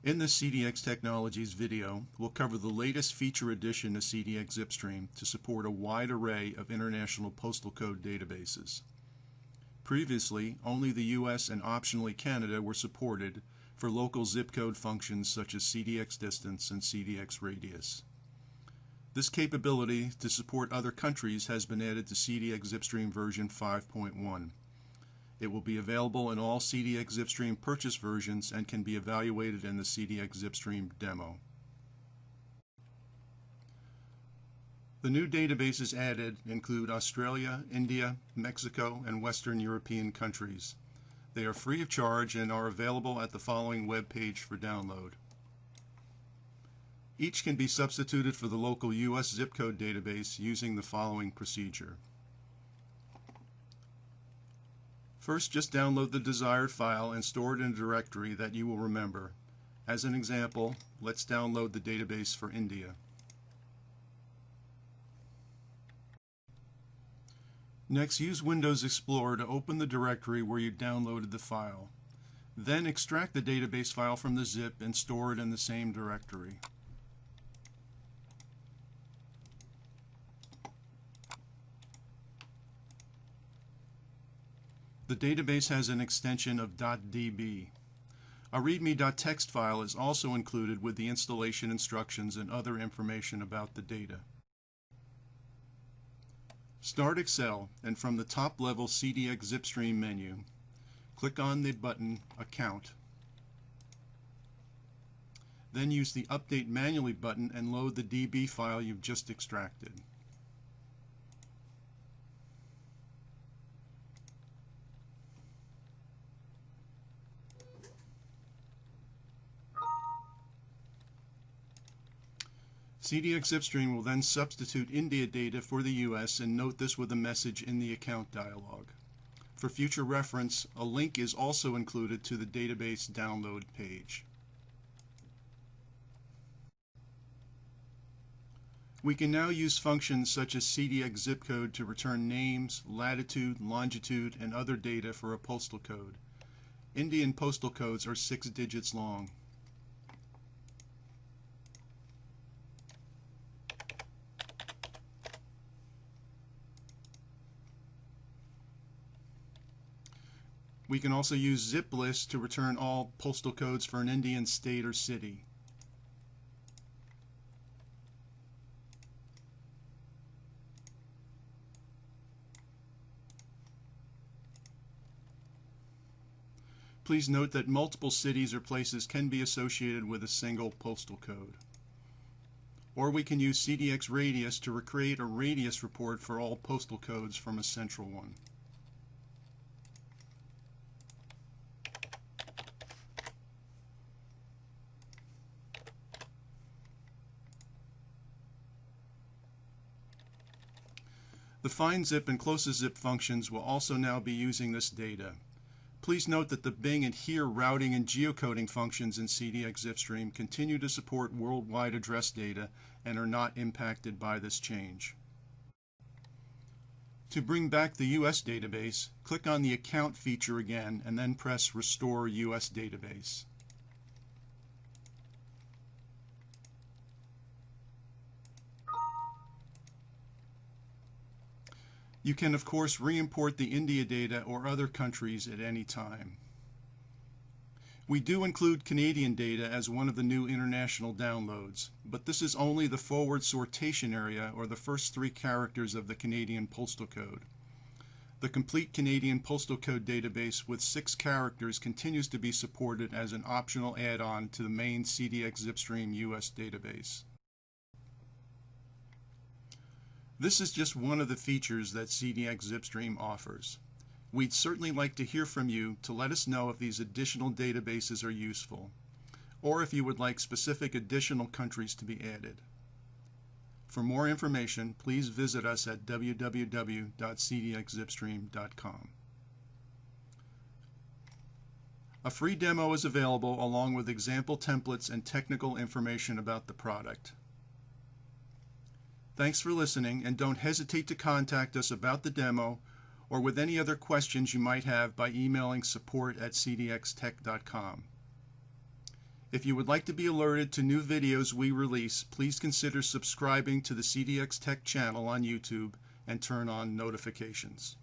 In this CDX Technologies video, we'll cover the latest feature addition to CDXZipStream to support a wide array of international postal code databases. Previously, only the US and optionally Canada were supported for local zip code functions such as CDX distance and CDX radius. This capability to support other countries has been added to CDXZipStream version 5.1. It will be available in all CDXZipStream purchase versions and can be evaluated in the CDXZipStream demo. The new databases added include Australia, India, Mexico, and Western European countries. They are free of charge and are available at the following web page for download. Each can be substituted for the local US zip code database using the following procedure. First, just download the desired file and store it in a directory that you will remember. As an example, let's download the database for India. Next, use Windows Explorer to open the directory where you downloaded the file. Then extract the database file from the zip and store it in the same directory. The database has an extension of .db. A readme.txt file is also included with the installation instructions and other information about the data. Start Excel, and from the top-level CDXZipStream menu, click on the button Account. Then use the Update Manually button and load the DB file you've just extracted. CDXZipStream will then substitute India data for the US and note this with a message in the account dialog. For future reference, a link is also included to the database download page. We can now use functions such as CDXZipCode to return names, latitude, longitude, and other data for a postal code. Indian postal codes are 6 digits long. We can also use ZipList to return all postal codes for an Indian state or city. Please note that multiple cities or places can be associated with a single postal code. Or we can use CDX radius to recreate a radius report for all postal codes from a central one. The FindZip and ClosestZip functions will also now be using this data. Please note that the Bing and Here routing and geocoding functions in CDXZipStream continue to support worldwide address data and are not impacted by this change. To bring back the US database, click on the Account feature again and then press Restore US Database. You can, of course, re-import the India data or other countries at any time. We do include Canadian data as one of the new international downloads, but this is only the forward sortation area or the first 3 characters of the Canadian postal code. The complete Canadian postal code database with 6 characters continues to be supported as an optional add-on to the main CDXZipStream US database. This is just one of the features that CDXZipStream offers. We'd certainly like to hear from you to let us know if these additional databases are useful, or if you would like specific additional countries to be added. For more information, please visit us at www.cdxzipstream.com. A free demo is available along with example templates and technical information about the product. Thanks for listening, and don't hesitate to contact us about the demo or with any other questions you might have by emailing support@cdxtech.com. If you would like to be alerted to new videos we release, please consider subscribing to the CDX Tech channel on YouTube and turn on notifications.